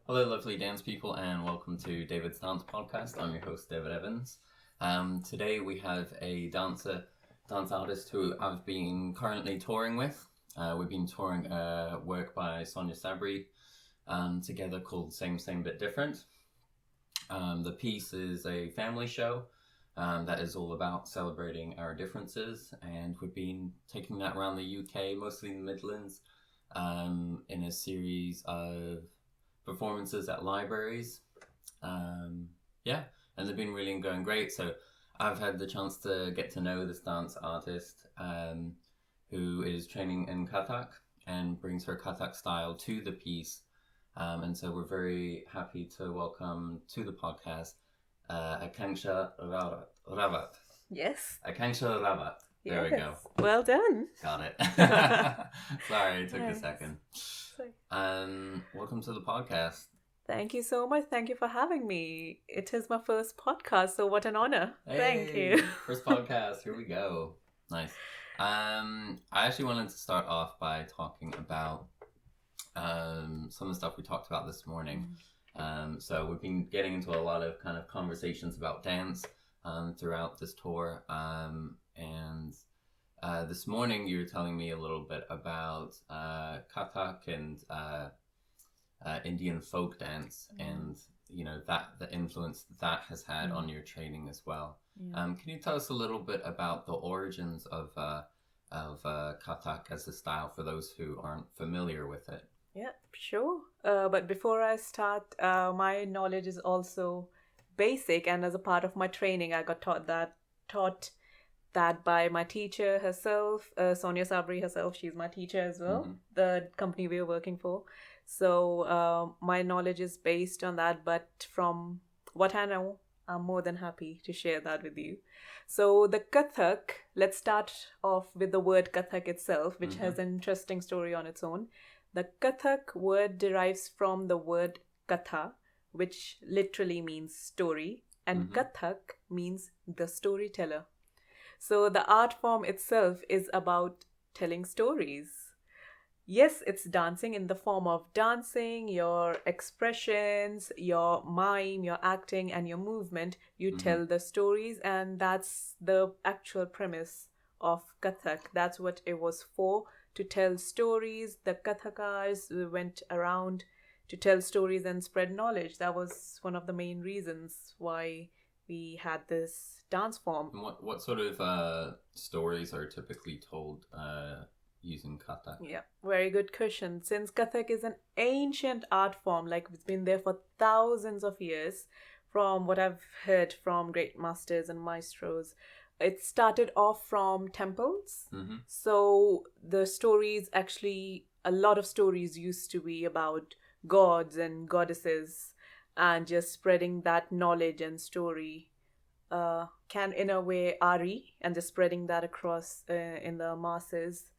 Hello, lovely dance people, and welcome to David's Dance Podcast. I'm your host, David Evans. Today we have a dance artist who I've been currently touring with. We've been touring work by Sonia Sabri together called Same Bit Different. The piece is a family show that is all about celebrating our differences, and we've been taking that around the UK, mostly in the Midlands, in a series of performances at libraries. And they've been really going great. So I've had the chance to get to know this dance artist who is training in Kathak and brings her Kathak style to the piece. And so we're very happy to welcome to the podcast Aakanksha Rawat. Yes. Aakanksha Rawat. There we go. Well done. Got it. Sorry, it took a second. Welcome to the podcast. Thank you so much. Thank you for having me. It is my first podcast, so what an honor. Hey, thank you. First podcast. Here we go. Nice. I actually wanted to start off by talking about some of the stuff we talked about this morning. So we've been getting into a lot of kind of conversations about dance throughout this tour. And this morning you were telling me a little bit about Kathak and Indian folk dance, and that the influence that has had on your training as well. Can you tell us a little bit about the origins of Kathak as a style for those who aren't familiar with it? Yeah, sure. But before I start, my knowledge is also basic, and as a part of my training, I got taught that by my teacher herself, Sonia Sabri herself. She's my teacher as well, the company we are working for. So my knowledge is based on that, but from what I know, I'm more than happy to share that with you. So the Kathak, let's start off with the word Kathak itself, which has an interesting story on its own. The Kathak word derives from the word Katha, which literally means story, and Kathak means the storyteller. So the art form itself is about telling stories. Yes, it's dancing in the form of dancing, your expressions, your mime, your acting, and your movement. You tell the stories, and that's the actual premise of Kathak. That's what it was for, to tell stories. The Kathakars went around to tell stories and spread knowledge. That was one of the main reasons why we had this dance form. And what sort of stories are typically told using Kathak? Yeah, very good question. Since Kathak is an ancient art form, like it's been there for thousands of years, from what I've heard from great masters and maestros, it started off from temples. So the stories, actually, a lot of stories used to be about gods and goddesses, and just spreading that knowledge and story can, in a way, Ari, and just spreading that across in the masses.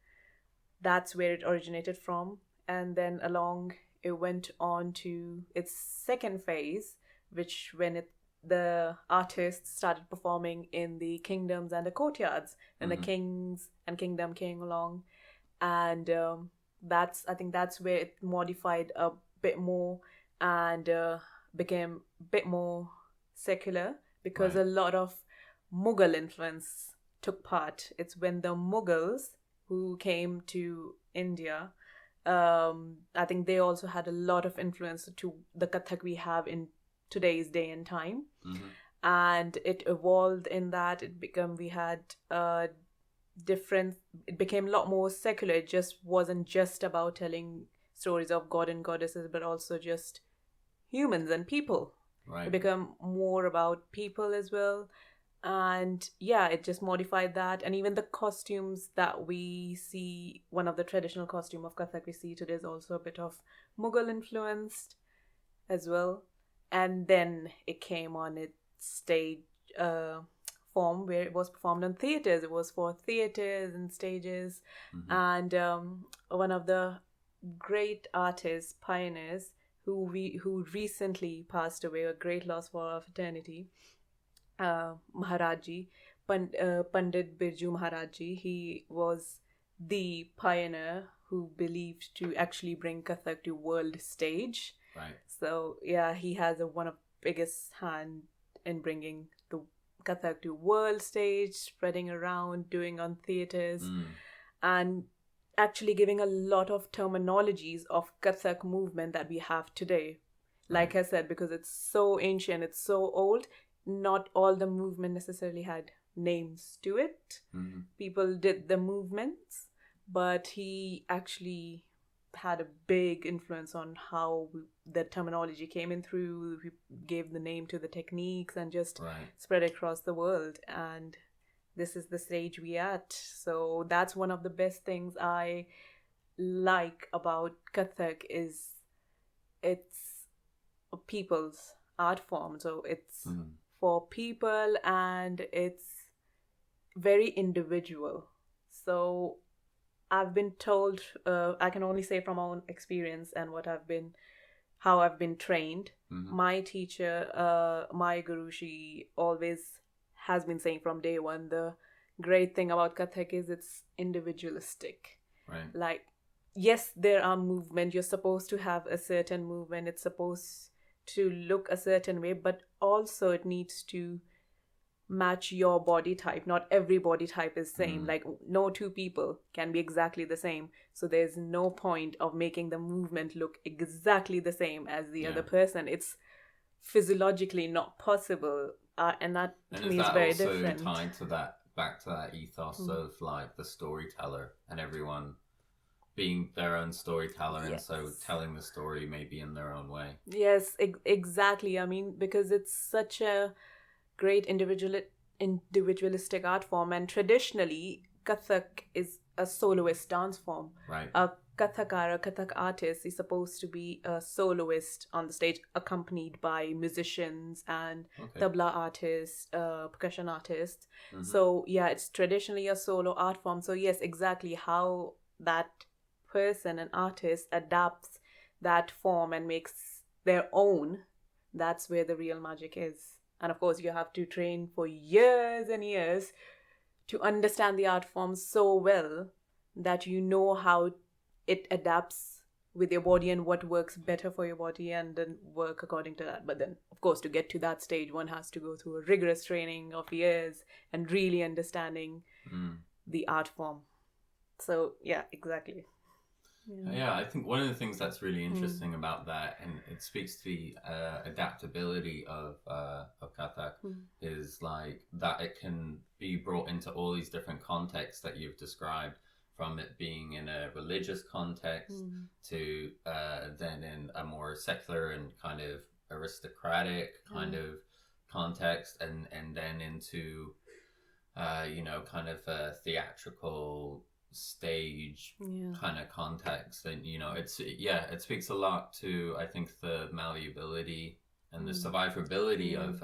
That's where it originated from. And then along, it went on to its second phase, which when the artists started performing in the kingdoms and the courtyards, and the kings and kingdom came along. And I think that's where it modified a bit more and became a bit more secular, because a lot of Mughal influence took part. It's when the Mughals who came to India, I think they also had a lot of influence to the Kathak we have in today's day and time. And it evolved in that it became a lot more secular. It just wasn't just about telling stories of god and goddesses, but also just humans and people. It became more about people as well. And it just modified that. And even the costumes that we see, one of the traditional costume of Kathak we see today is also a bit of Mughal influenced as well. And then it came on its stage form, where it was performed in theatres. It was for theatres and stages. And one of the great artists, pioneers, who recently passed away, a great loss for our fraternity, Maharaji, Pandit Birju Maharaji. He was the pioneer who believed to actually bring Kathak to world stage. Right. So yeah, he has one of biggest hand in bringing the Kathak to world stage, spreading around, doing on theaters, and actually giving a lot of terminologies of Kathak movement that we have today. Like Right. I said, because it's so ancient, it's so old, not all the movement necessarily had names to it. People did the movements, but he actually had a big influence on how the terminology came in through. He gave the name to the techniques and just Right. spread across the world. And this is the stage we at. So that's one of the best things I like about Kathak is it's a people's art form. So it's for people and it's very individual. So I've been told, I can only say from my own experience and how I've been trained. My teacher, my guru, she always has been saying from day one, the great thing about Kathak is it's individualistic. Right. Like, yes, there are movement. You're supposed to have a certain movement. It's supposed to look a certain way, but also it needs to match your body type. Not every body type is same. Like no two people can be exactly the same. So there's no point of making the movement look exactly the same as the other person. It's physiologically not possible. And that to me is very different. And is that also tied to that, back to that ethos of like the storyteller and everyone being their own storyteller, and so telling the story maybe in their own way? Yes, exactly. I mean, because it's such a great individualistic art form, and traditionally Kathak is a soloist dance form. Right. A Kathak artist is supposed to be a soloist on the stage, accompanied by musicians and tabla artists, percussion artists. So yeah, it's traditionally a solo art form. So yes, exactly how that person, an artist, adapts that form and makes their own, that's where the real magic is. And of course, you have to train for years and years to understand the art form so well that you know how it adapts with your body and what works better for your body, and then work according to that. But then, of course, to get to that stage, one has to go through a rigorous training of years and really understanding the art form. So, yeah, exactly. Yeah, I think one of the things that's really interesting about that, and it speaks to the adaptability of Kathak, is like that it can be brought into all these different contexts that you've described, from it being in a religious context to then in a more secular and kind of aristocratic kind of context, and then into kind of a theatrical stage kind of context. And it speaks a lot to, I think, the malleability and the survivability of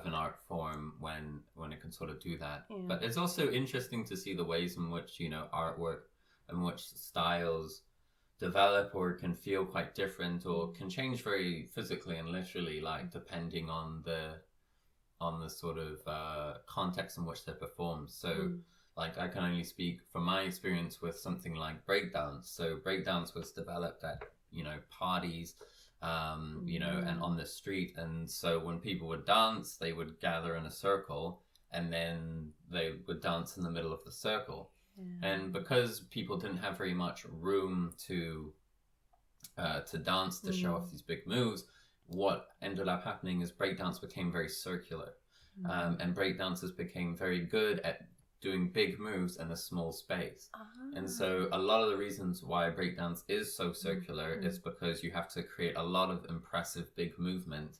an art form when it can sort of do that. But it's also interesting to see the ways in which artwork and which styles develop or can feel quite different or can change very physically and literally, like depending on the sort of context in which they're performed. So like I can only speak from my experience with something like breakdance. So breakdance was developed at parties, and on the street. And so when people would dance, they would gather in a circle, and then they would dance in the middle of the circle. And because people didn't have very much room to dance, to show off these big moves, what ended up happening is breakdance became very circular. And breakdancers became very good at doing big moves in a small space. And so a lot of the reasons why breakdance is so circular is because you have to create a lot of impressive big movement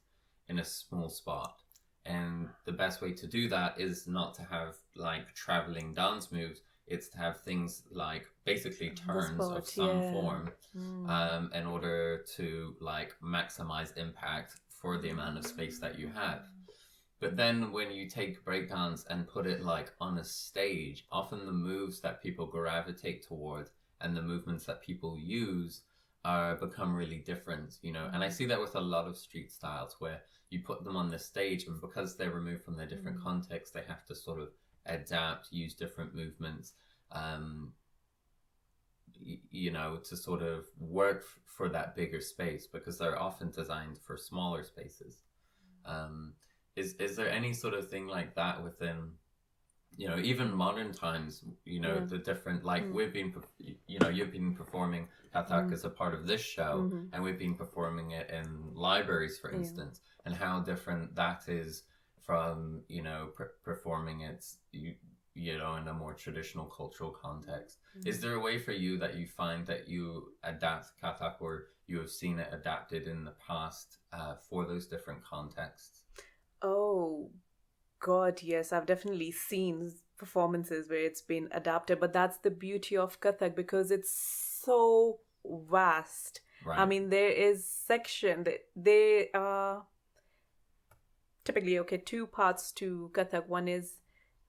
in a small spot. And the best way to do that is not to have like traveling dance moves. It's to have things like basically turns of some form, in order to like maximize impact for the amount of space that you have. But then when you take breakdance and put it like on a stage, often the moves that people gravitate towards and the movements that people use become really different, And I see that with a lot of street styles where you put them on the stage, and because they're removed from their different contexts, they have to sort of adapt, use different movements, to sort of work for that bigger space, because they're often designed for smaller spaces. Is there any sort of thing like that within, even modern times, the different, like we've been, you've been performing Kathak as a part of this show, and we've been performing it in libraries, for instance, and how different that is from, performing it, in a more traditional cultural context. Is there a way for you that you find that you adapt Kathak, or you have seen it adapted in the past for those different contexts? Oh, God, yes. I've definitely seen performances where it's been adapted, but that's the beauty of Kathak because it's so vast. Right. I mean, there is section that they are typically, okay, two parts to Kathak. One is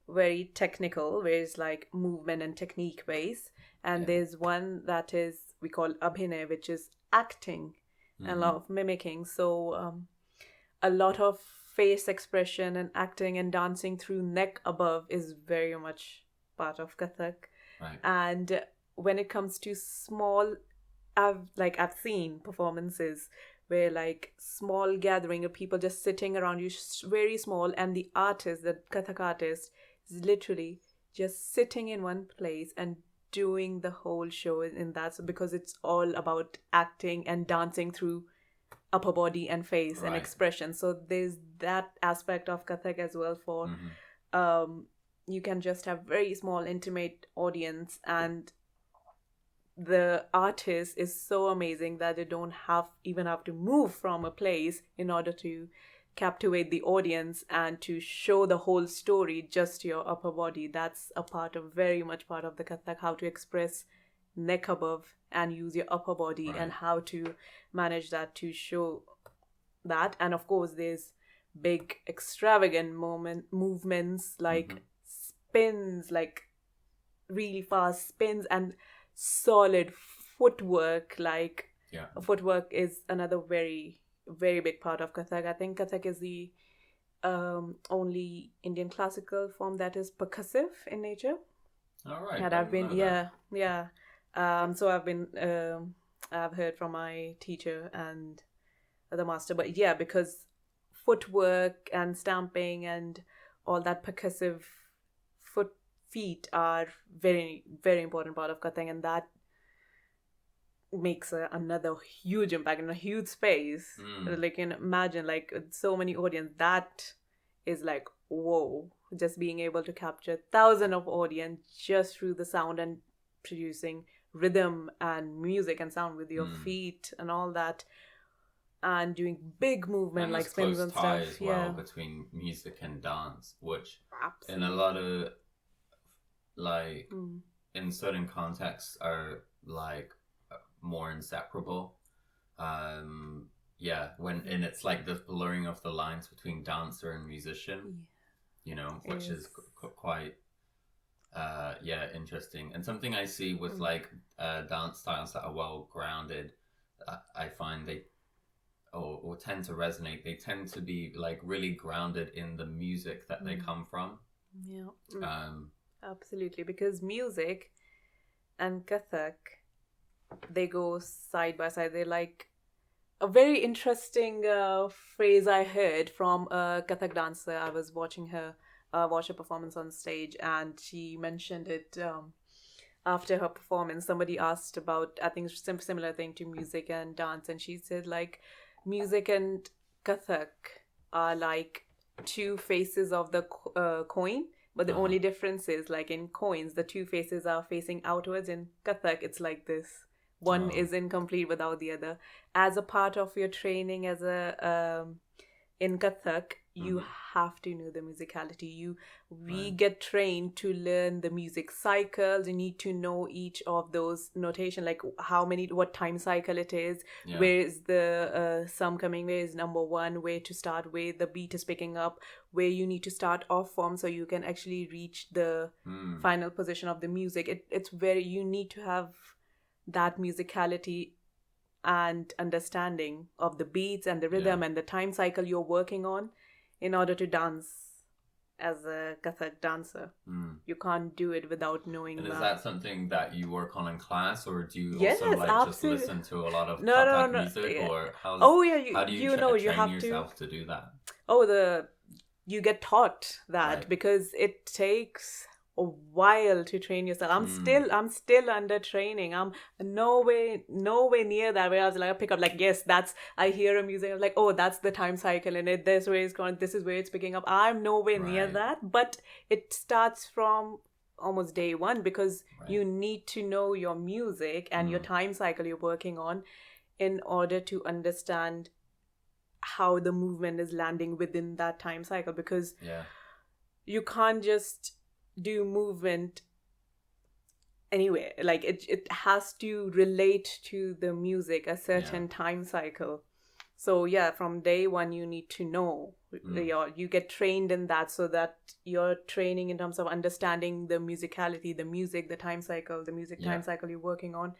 very technical, where it's like movement and technique based, and there's one that is we call abhinay, which is acting and a lot of mimicking. So a lot of face expression and acting and dancing through neck above is very much part of Kathak. Right. And when it comes to small, I've seen performances where like small gathering of people just sitting around you, very small, and the artist, the Kathak artist, is literally just sitting in one place and doing the whole show in that. So because it's all about acting and dancing through upper body and face and expression. So there's that aspect of Kathak as well for you can just have very small intimate audience, and the artist is so amazing that they don't even have to move from a place in order to captivate the audience and to show the whole story, just your upper body. That's very much part of the Kathak, how to express neck above and use your upper body and how to manage that to show that. And of course there's big extravagant movements like spins, like really fast spins, and solid footwork. Footwork is another very, very big part of Kathak. I think Kathak is the only Indian classical form that is percussive in nature. All right. And I've been so I've heard from my teacher and the master, but because footwork and stamping and all that percussive feet are very, very important part of Kathak, and that makes another huge impact in a huge space. Like, you can imagine, like, so many audience, that is like, whoa, just being able to capture thousands of audience just through the sound and producing rhythm and music and sound with your feet and all that, and doing big movement and like spins and stuff. As well between music and dance, which in a lot of in certain contexts are like more inseparable. And it's like the blurring of the lines between dancer and musician, which is quite interesting, and something I see with dance styles that are well grounded. I find they or tend to resonate. They tend to be like really grounded in the music that they come from. Absolutely, because music and Kathak, they go side by side. They're like a very interesting phrase I heard from a Kathak dancer. I was watching her watch a performance on stage, and she mentioned it after her performance. Somebody asked about, I think, similar thing to music and dance, and she said like music and Kathak are like two faces of the coin. But the only difference is, like in coins, the two faces are facing outwards. In Kathak, it's like this. One is incomplete without the other. As a part of your training as in Kathak, you have to know the musicality. We get trained to learn the music cycles. You need to know each of those notation, like what time cycle it is, where is the sum coming, where is number one, where to start, where the beat is picking up, where you need to start off from so you can actually reach the final position of the music. You need to have that musicality and understanding of the beats and the rhythm and the time cycle you're working on in order to dance as a Kathak dancer. You can't do it without knowing And that. is that something that you work on in class, or do you Yes, also like absolutely. just listen to a lot of No, Kathak no. music, Yeah. or how do you, You know, you train have yourself to do that? You get taught that Right. because it takes a while to train yourself. I'm still under training. I'm no way near that where I was like, I pick up like, yes, that's, I hear a music, I'm like, oh, that's the time cycle in it. This way it's going, this is where it's picking up. I'm nowhere near Right. that, but it starts from almost day one because Right. you need to know your music and your time cycle you're working on in order to understand how the movement is landing within that time cycle, because you can't just do movement anyway. Like it has to relate to the music, a certain time cycle. So yeah, from day one you need to know, you get trained in that, so that your training in terms of understanding the musicality, the music, the time cycle, the music time cycle you're working on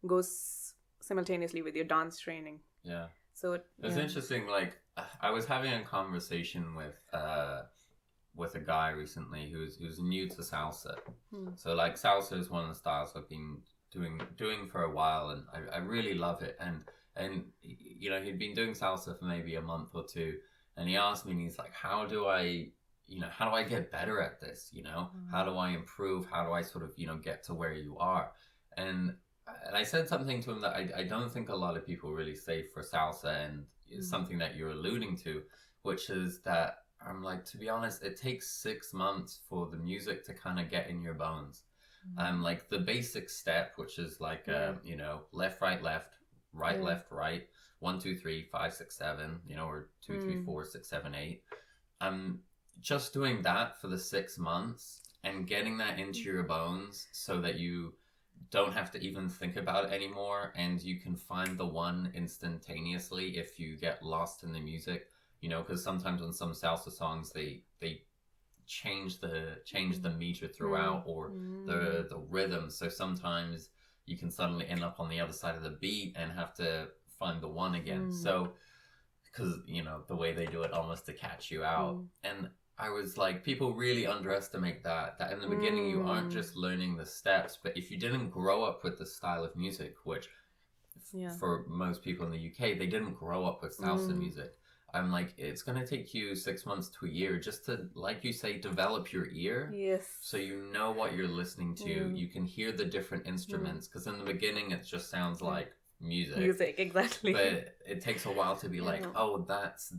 goes simultaneously with your dance training. Yeah. So it's interesting. Like I was having a conversation with a guy recently who's new to salsa. So like salsa is one of the styles I've been doing for a while, and I really love it. And you know, he'd been doing salsa for maybe a month or two, and he asked me, and he's like, how do I get better at this? You know, how do I improve? How do I sort of, you know, get to where you are? And I said something to him that I don't think a lot of people really say for salsa, and it's something that you're alluding to, which is that I'm like, to be honest, it takes 6 months for the music to kind of get in your bones. Like the basic step, which is like, you know, left, right, left, right, 1, 2, 3, 5, 6, 7, you know, or 2, 3, 4, 6, 7, 8. Just doing that for the 6 months and getting that into your bones so that you don't have to even think about it anymore, and you can find the one instantaneously if you get lost in the music, you know, because sometimes on some salsa songs they change the meter throughout, or the rhythm, so sometimes you can suddenly end up on the other side of the beat and have to find the one again. So because, you know, the way they do it almost to catch you out. And I was like, people really underestimate that in the beginning you aren't just learning the steps, but if you didn't grow up with the style of music, which for most people in the UK, they didn't grow up with salsa music. I'm like, it's going to take you 6 months to a year just to, like you say, develop your ear. Yes. So you know what you're listening to. You can hear the different instruments, because in the beginning it just sounds like music, exactly. But it takes a while to be like, oh, that's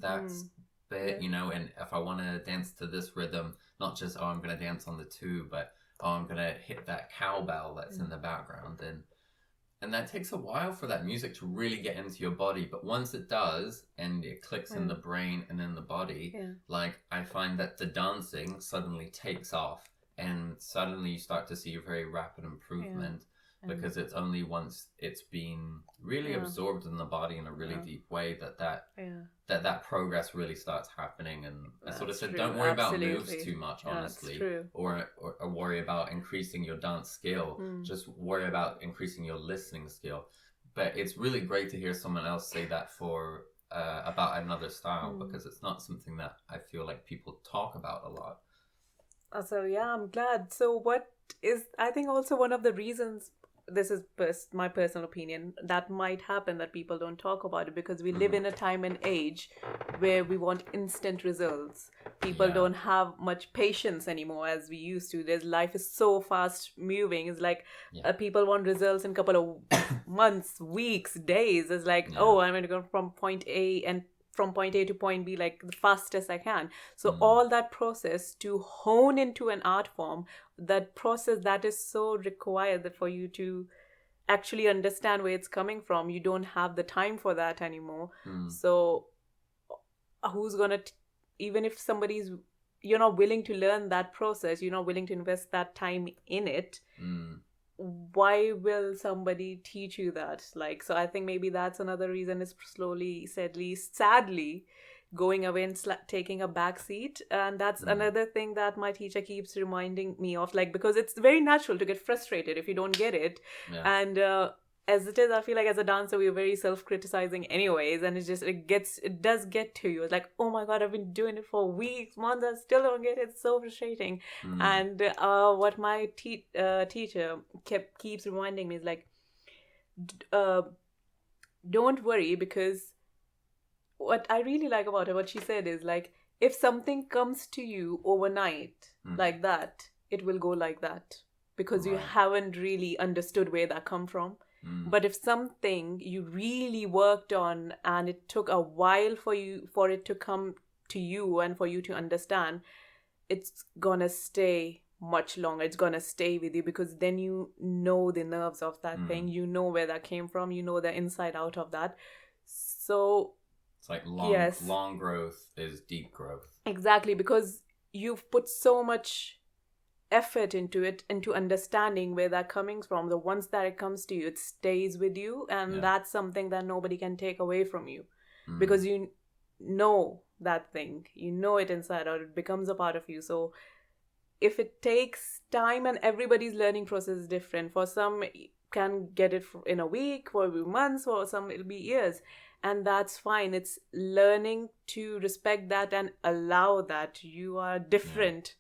bit, you know, and if I want to dance to this rhythm, not just, oh, I'm going to dance on the 2, but oh, I'm going to hit that cowbell that's in the background. And that takes a while for that music to really get into your body. But once it does, and it clicks in the brain and in the body, like, I find that the dancing suddenly takes off, and suddenly you start to see a very rapid improvement, because it's only once it's been really absorbed in the body in a really deep way that progress really starts happening. And I sort of said, don't worry about moves too much, honestly, or worry about increasing your dance skill. Just worry about increasing your listening skill. But it's really great to hear someone else say that for about another style, because it's not something that I feel like people talk about a lot. So yeah, I'm glad. So what is, I think also one of the reasons, this is my personal opinion, that might happen, that people don't talk about it, because we live in a time and age where we want instant results. People don't have much patience anymore as we used to. Life is so fast moving. It's like people want results in a couple of months, weeks, days. It's like, oh, I'm going to go from point A to point B like the fastest I can. So all that process to hone into an art form, that process that is so required that for you to actually understand where it's coming from, you don't have the time for that anymore. So who's gonna even if you're not willing to learn that process, you're not willing to invest that time in it, why will somebody teach you that? Like, so I think maybe that's another reason is slowly, sadly going away and taking a back seat. And that's another thing that my teacher keeps reminding me of, like, because it's very natural to get frustrated if you don't get it. And as it is, I feel like as a dancer, we're very self-criticizing anyways, and it does get to you. It's like, oh my God, I've been doing it for weeks, months, I still don't get it. It's so frustrating. And what my teacher keeps reminding me is like, don't worry, because what I really like about her, what she said is like, if something comes to you overnight like that, it will go like that, because you haven't really understood where that come from. But if something you really worked on and it took a while for it to come to you and for you to understand, it's gonna stay much longer. It's gonna stay with you, because then you know the nerves of that thing. You know where that came from. You know the inside out of that. So it's like long growth is deep growth. Exactly, because you've put so much effort into it, into understanding where that coming from. The once that it comes to you, it stays with you, and that's something that nobody can take away from you, because you know that thing, you know it inside out, it becomes a part of you. So if it takes time, and everybody's learning process is different, for some can get it in a week, for months, for some it'll be years, and that's fine. It's learning to respect that and allow that you are different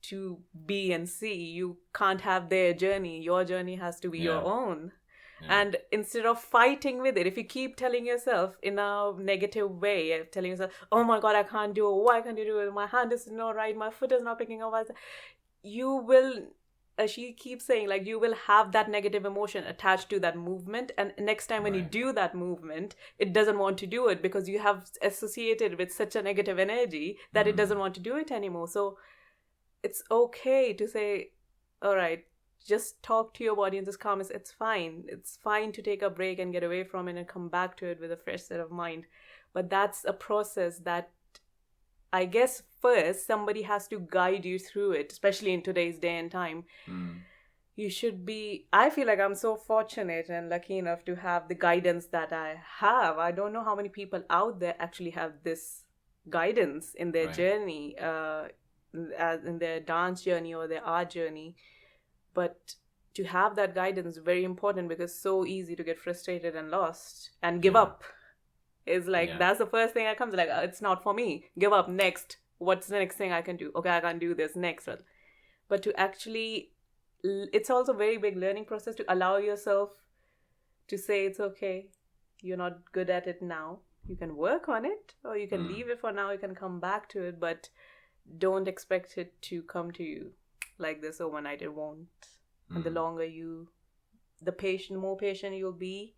to be and see. You can't have their journey. Your journey has to be your own. And instead of fighting with it, if you keep telling yourself in a negative way, telling yourself, oh my God, I can't do it, why can't you do it, my hand is not right, my foot is not picking up, you will, she keeps saying, like, you will have that negative emotion attached to that movement, and next time when you do that movement, it doesn't want to do it, because you have associated with such a negative energy that it doesn't want to do it anymore. So it's okay to say, all right, just talk to your body and just calm it. It's fine. It's fine to take a break and get away from it and come back to it with a fresh set of mind. But that's a process that I guess first somebody has to guide you through it, especially in today's day and time. You should be, I feel like I'm so fortunate and lucky enough to have the guidance that I have. I don't know how many people out there actually have this guidance in their journey, in their dance journey or their art journey. But to have that guidance is very important, because it's so easy to get frustrated and lost and give up. It's like, that's the first thing that comes, like, it's not for me, give up, next, what's the next thing I can do? Okay, I can't do this, next. But to actually, it's also a very big learning process to allow yourself to say, it's okay, you're not good at it now, you can work on it, or you can leave it for now, you can come back to it, but don't expect it to come to you like this overnight. It won't. And the longer more patient you'll be,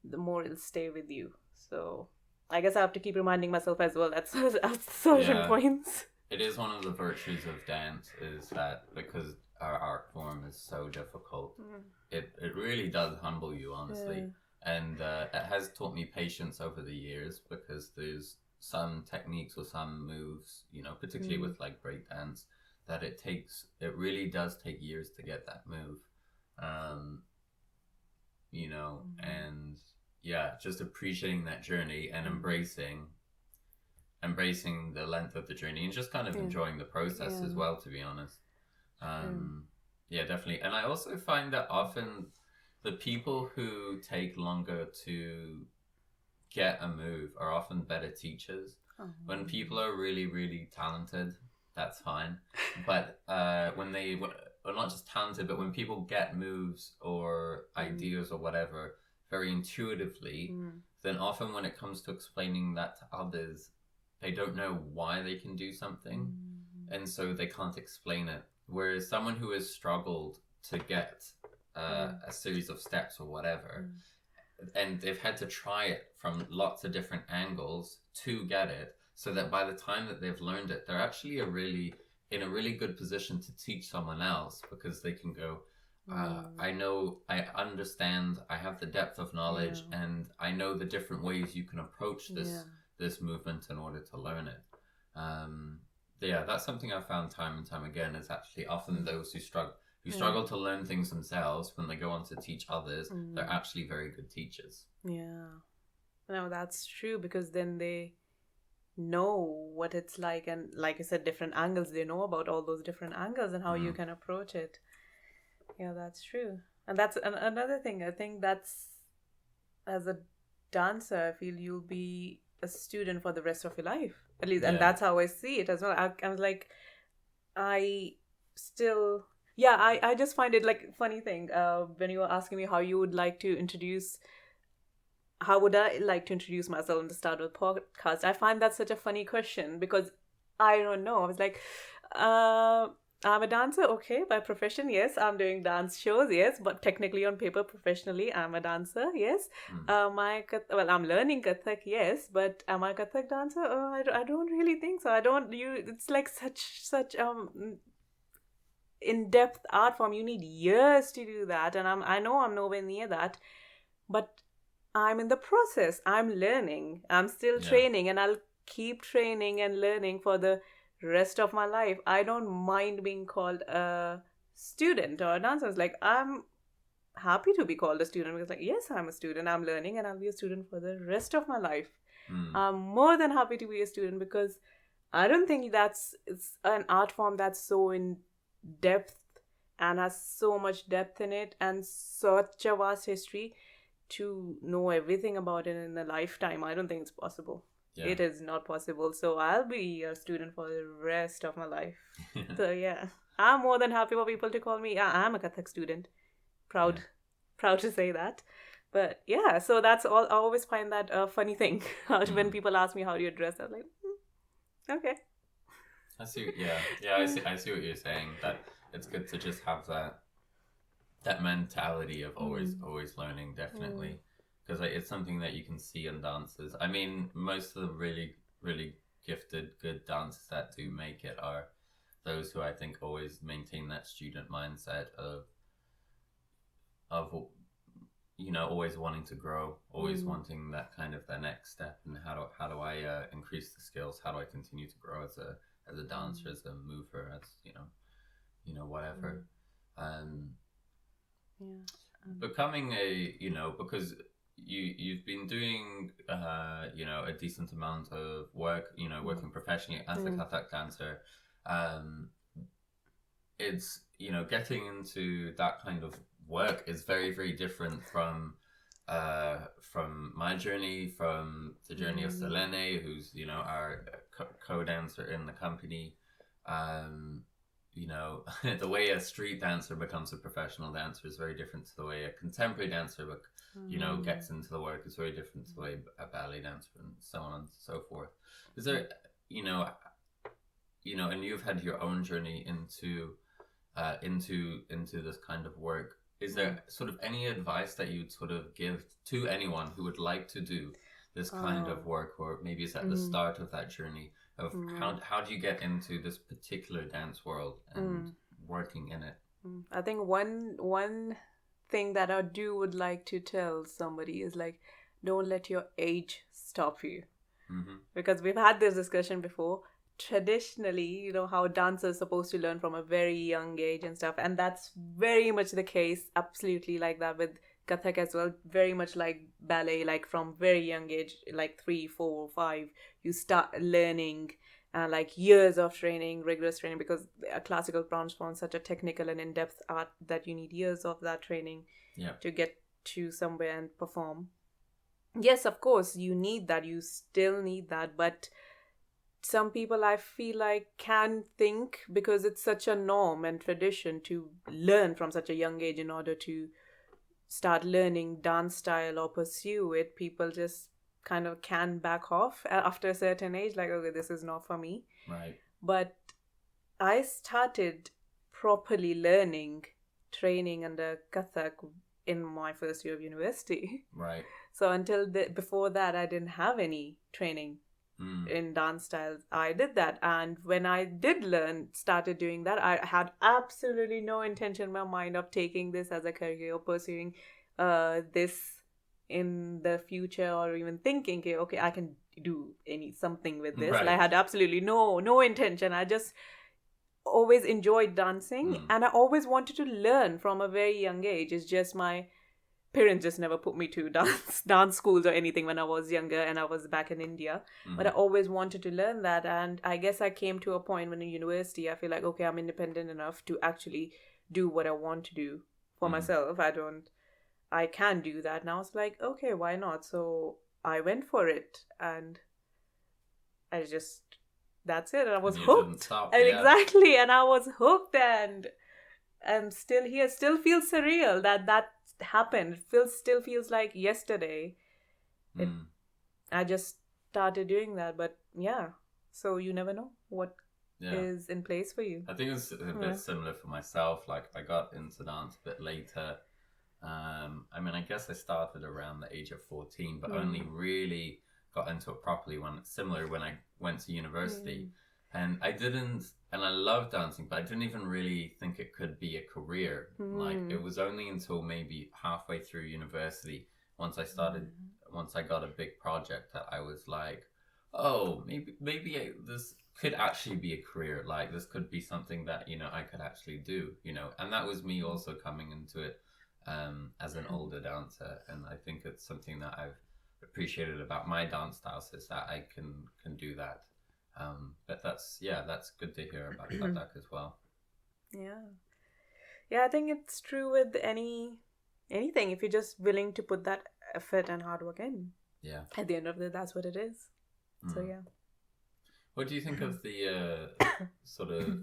the more it'll stay with you. So I guess I have to keep reminding myself as well at certain points. It is one of the virtues of dance, is that because our art form is so difficult, it really does humble you, honestly. And it has taught me patience over the years, because there's some techniques or some moves, particularly with like breakdance, that it really does take years to get that move. And just appreciating that journey and embracing the length of the journey, and just kind of enjoying the process as well, to be honest. Definitely. And I also find that often the people who take longer to get a move are often better teachers. When people are really, really talented, that's fine. But when they, or not just talented, but when people get moves or ideas or whatever very intuitively, then often when it comes to explaining that to others, they don't know why they can do something, and so they can't explain it. Whereas someone who has struggled to get a series of steps or whatever, and they've had to try it from lots of different angles to get it, so that by the time that they've learned it, they're actually in a really good position to teach someone else, because they can go, I know, I understand, I have the depth of knowledge, and I know the different ways you can approach this movement in order to learn it. That's something I've found time and time again, is actually often those who struggle to learn things themselves, when they go on to teach others, they're actually very good teachers. No, that's true, because then they know what it's like, and like I said, different angles, they know about all those different angles and how you can approach it. That's true. And that's another thing. I think that's, as a dancer, I feel you'll be a student for the rest of your life, at least. And Yeah. that's how I see it as well. I was like, I still, yeah, I just find it like funny thing. When you were asking me how you would like to introduce, how would I like to introduce myself in the start of the podcast? I find that such a funny question because I don't know. I was like, I'm a dancer, okay, by profession, yes. I'm doing dance shows, yes, but technically on paper, professionally, I'm a dancer, yes. I'm learning Kathak, yes, but am I a Kathak dancer? I don't really think so. I don't. It's like such in-depth art form. You need years to do that, and I know I'm nowhere near that, but I'm in the process. I'm learning. I'm still training, and I'll keep training and learning for the rest of my life. I don't mind being called a student or a dancer. It's like, I'm happy to be called a student because, like, yes, I'm a student. I'm learning, and I'll be a student for the rest of my life. I'm more than happy to be a student because I don't think it's an art form that's so in depth and has so much depth in it and such a vast history to know everything about it in a lifetime. I don't think it's possible. Yeah. It is not possible. So I'll be a student for the rest of my life. So yeah, I'm more than happy for people to call me. I'm a Kathak student. Proud to say that. But yeah, so that's all. I always find that a funny thing when people ask me how do you dress. I'm like, okay. I see. Yeah. I see what you're saying. That it's good to just have that mentality of always learning. Definitely. Because it's something that you can see in dancers. I mean, most of the really, really gifted, good dancers that do make it are those who I think always maintain that student mindset of always wanting to grow, always wanting that kind of the next step, and how do I increase the skills? How do I continue to grow as a dancer, as a mover, as whatever. Becoming because you've been doing a decent amount of work, working professionally as a Kathak dancer. It's getting into that kind of work is very, very different from my journey, from the journey of Selene, who's our co-dancer in the company. The way a street dancer becomes a professional dancer is very different to the way a contemporary dancer gets into the work. Is very different to the way a ballet dancer, and so on and so forth. Is there and you've had your own journey into this kind of work. Is there sort of any advice that you'd sort of give to anyone who would like to do this kind of work, or maybe it's at the start of that journey of how do you get into this particular dance world and working in it? I think one thing that I would like to tell somebody is like, don't let your age stop you. Because we've had this discussion before. Traditionally, how dancers are supposed to learn from a very young age and stuff, and that's very much the case, absolutely like that with Kathak as well, very much like ballet, like from very young age, like 3, 4, 5, you start learning, like years of training, rigorous training, because a classical dance form is such a technical and in-depth art that you need years of that training to get to somewhere and perform. Yes, of course, you need that, you still need that, but some people I feel like can think, because it's such a norm and tradition to learn from such a young age in order to start learning dance style or pursue it, people just kind of can back off after a certain age, like, okay, this is not for me. Right. But I started properly learning, training under Kathak in my first year of university. Right. So before that, I didn't have any training in dance styles. I did that, and when I did started doing that, I had absolutely no intention in my mind of taking this as a career or pursuing this in the future, or even thinking, okay, I can do something with this. Right. I had absolutely no intention. I just always enjoyed dancing, and I always wanted to learn from a very young age. It's just my parents just never put me to dance schools or anything when I was younger, and I was back in India. But I always wanted to learn that, and I guess I came to a point when in university I feel like, okay, I'm independent enough to actually do what I want to do for myself. I can do that. And I was like, okay, why not? So I went for it, and I just, that's it. And I was And you hooked. didn't stop. And Yeah. exactly. And I was hooked, and I'm still here. Still feels surreal that happened. Still feels like yesterday. I just started doing that. But yeah, so you never know what is in place for you. I think it's a bit similar for myself. Like, I got into dance a bit later. I mean, I guess I started around the age of 14, but only really got into it properly when I went to university. And I love dancing, but I didn't even really think it could be a career. Like, it was only until maybe halfway through university, once I got a big project, that I was like, oh, maybe this could actually be a career. Like, this could be something that, I could actually do, and that was me also coming into it as an older dancer. And I think it's something that I've appreciated about my dance styles, is that I can do that. But that's good to hear about Kathak as well. I think it's true with anything. If you're just willing to put that effort and hard work in, at the end of the day, that's what it is. So What do you think of the sort of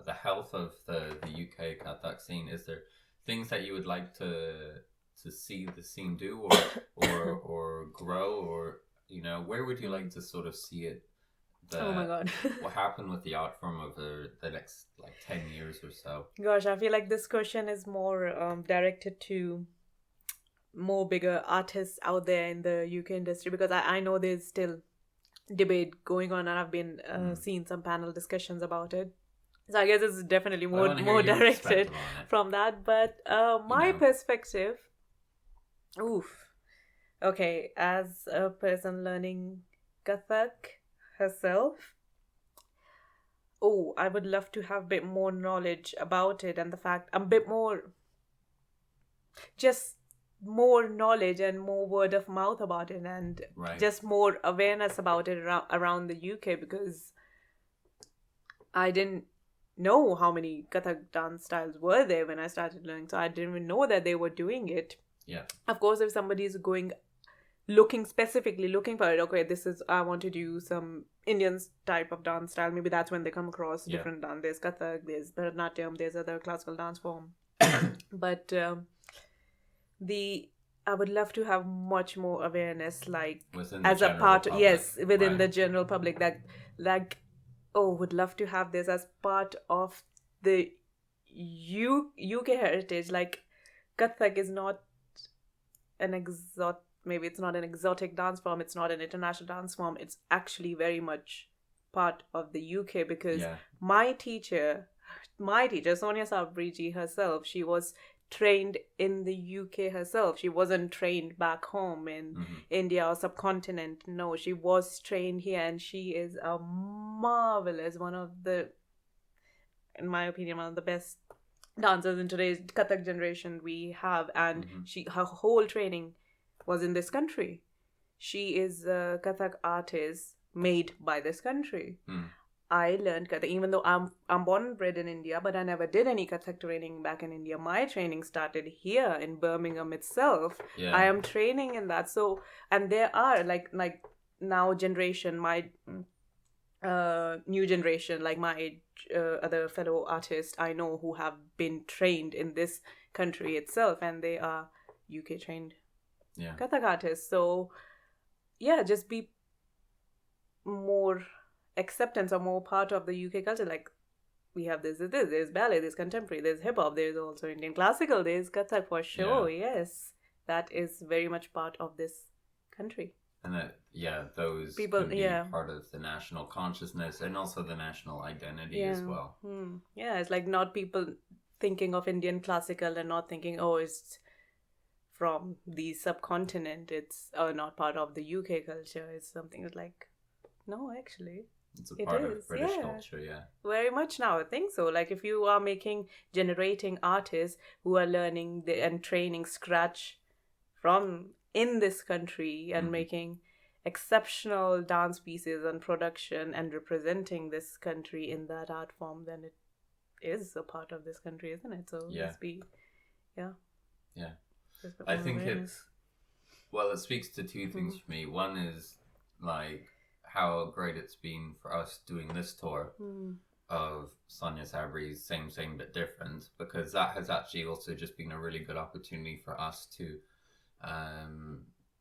the health of the UK Kathak scene? Is there things that you would like to see the scene do, or grow, or where would you like to sort of see it? Oh my god. What happened with the art form over the next 10 years or so? Gosh, I feel like this question is more directed to more bigger artists out there in the UK industry, because I know there's still debate going on, and I've been seeing some panel discussions about it. So I guess it's definitely more directed from that. But my perspective, okay, as a person learning Kathak herself, I would love to have a bit more knowledge about it, and the fact just more knowledge and more word of mouth about it, and just more awareness about it around the UK, because I didn't know how many Kathak dance styles were there when I started learning, so I didn't even know that they were doing it. Of course, if somebody is specifically looking for it, okay, I want to do some Indian type of dance style, maybe that's when they come across different dance. There's Kathak, there's Bharatanatyam, there's other classical dance form. But I would love to have much more awareness, like as a part, within the general public, that would love to have this as part of the UK heritage. Like, Kathak is not maybe it's not an exotic dance form, it's not an international dance form, it's actually very much part of the UK, because my teacher, Sonia Sabri herself, she was trained in the UK herself. She wasn't trained back home in India or subcontinent. No, she was trained here, and she is a marvelous, in my opinion, one of the best dancers in today's Kathak generation we have. And her whole training was in this country. She is a Kathak artist made by this country. I learned Kathak, even though I'm born and bred in India, but I never did any Kathak training back in India. My training started here in Birmingham itself. I am training in that. So, and there are like now generation, my new generation, like my other fellow artists I know who have been trained in this country itself, and they are UK trained Kathak artists. So just be more acceptance or more part of the UK culture. Like, we have there's ballet, there's contemporary, there's hip hop, there's also Indian classical, there's Kathak for sure. Yes, that is very much part of this country. And that those people can be part of the national consciousness and also the national identity as well. It's like not people thinking of Indian classical and not thinking, it's from the subcontinent, it's not part of the UK culture. It's something like, no, actually it's a part of British culture. Very much now, I think so. Like, if you are generating artists who are learning and training scratch from in this country and making exceptional dance pieces and production and representing this country in that art form, then it is a part of this country, isn't it? So let's be Yeah. Yeah. Just I more think awareness. it speaks to two things for me. One is like how great it's been for us doing this tour of Sonia Sabri's Same But Different, because that has actually also just been a really good opportunity for us to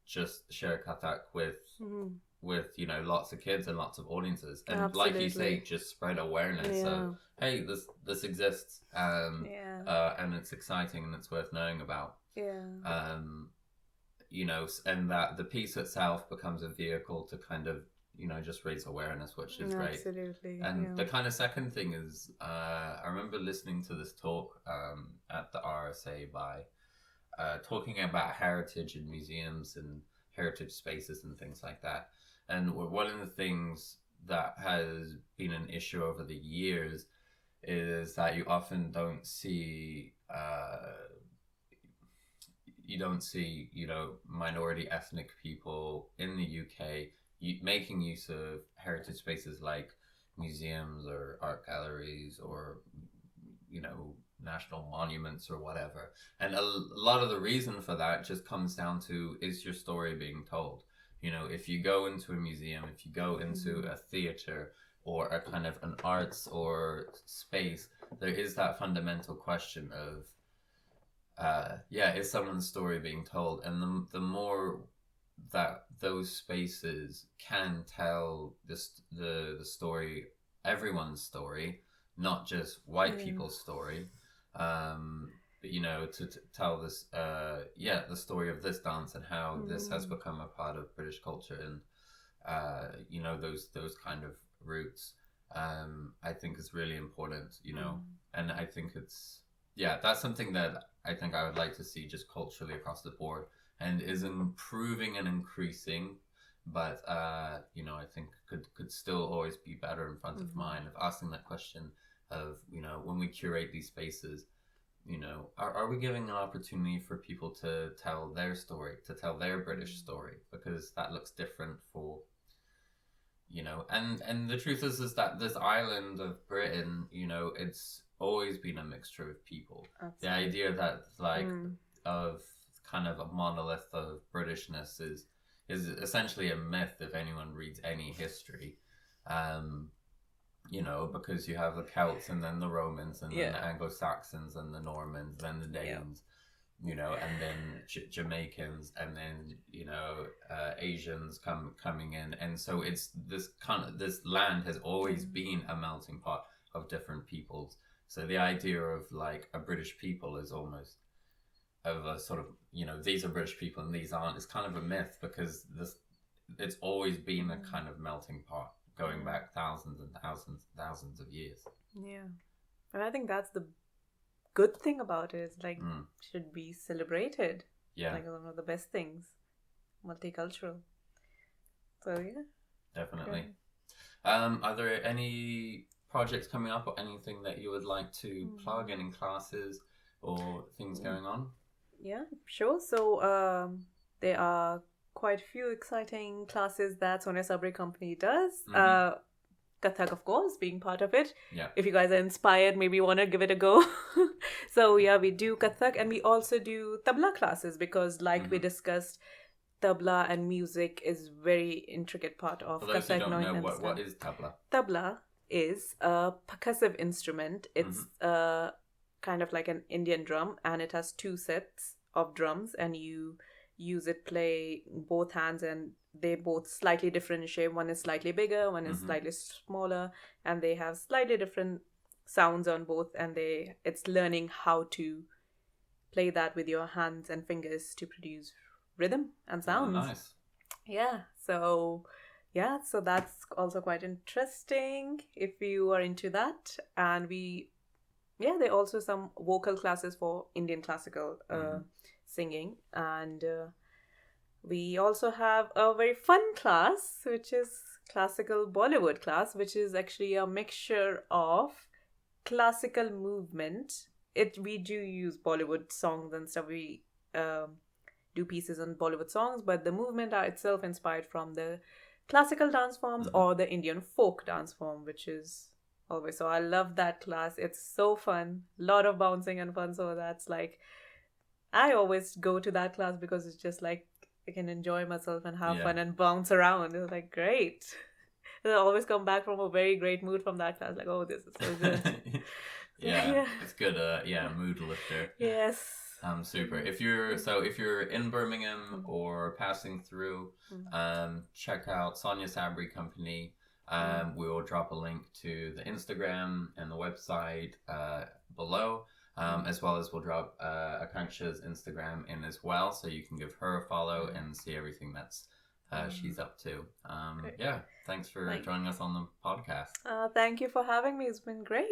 just share Kathak with lots of kids and lots of audiences, and like you say, Absolutely. just spread awareness Yeah. of, hey, this exists, Yeah. and it's exciting and it's worth knowing about. Yeah. And that the piece itself becomes a vehicle to kind of just raise awareness, which is great. Absolutely. And Yeah. the kind of second thing is, I remember listening to this talk at the RSA by talking about heritage in museums and heritage spaces and things like that. And one of the things that has been an issue over the years is that you often don't see minority ethnic people in the UK making use of heritage spaces like museums or art galleries or national monuments or whatever. And a lot of the reason for that just comes down to, is your story being told? If you go into a museum, if you go into a theater or a kind of an arts or space, there is that fundamental question of is someone's story being told? And the more that those spaces can tell the story, everyone's story, not just white people's story, but to tell this the story of this dance and how this has become a part of British culture, and those kind of roots, I think is really important, and I think that's something that I think I would like to see just culturally across the board, and is improving and increasing, but I think could still always be better in front of mind, of asking that question of, when we curate these spaces, are we giving an opportunity for people to tell their story, to tell their British story, because that looks different for and the truth is that this island of Britain, it's always been a mixture of people. Absolutely. The idea that of kind of a monolith of Britishness is essentially a myth if anyone reads any history. Because you have the Celts and then the Romans and then the Anglo-Saxons and the Normans, then the Danes, and then Jamaicans, and then Asians coming in, and so it's this land has always been a melting pot of different peoples. So the idea of like a British people is almost of a sort of these are British people and these aren't, is kind of a myth, because it's always been a kind of melting pot going back thousands and thousands of years. Yeah, and I think that's the good thing about it, should be celebrated. Like one of the best things, multicultural. So yeah, definitely. Are there any projects coming up or anything that you would like to plug, any classes or things going on? Yeah, sure. So there are quite a few exciting classes that Sonia Sabri company does. Kathak, of course, being part of it. Yeah. If you guys are inspired, maybe you want to give it a go. So yeah, we do Kathak, and we also do tabla classes, because we discussed, tabla and music is very intricate part of For those Kathak. who don't know, what is tabla? Tabla is a percussive instrument. It's kind of like an Indian drum, and it has two sets of drums, and you use it, play both hands, and they're both slightly different in shape. One is slightly bigger, one is slightly smaller, and they have slightly different sounds on both, and it's learning how to play that with your hands and fingers to produce rhythm and sounds. Oh, nice. So that's also quite interesting if you are into that. And there are also some vocal classes for Indian classical singing, and we also have a very fun class, which is classical Bollywood class, which is actually a mixture of classical movement. We do use Bollywood songs and stuff. We do pieces on Bollywood songs, but the movement are itself inspired from the classical dance forms or the Indian folk dance form, which is always. So I love that class. It's so fun. A lot of bouncing and fun. So that's like I always go to that class because it's just like I can enjoy myself and have Yeah. fun and bounce around. It's like great. And I always come back from a very great mood from that class. Like, oh, this is so good. Yeah, it's good. Mood lifter. Yes. Super. If you're in Birmingham or passing through, check out Sonia Sabri Company. We will drop a link to the Instagram and the website below, as well as we'll drop Aakanksha's Instagram in as well, so you can give her a follow and see everything that's she's up to. Thanks for joining us on the podcast. Thank you for having me. It's been great.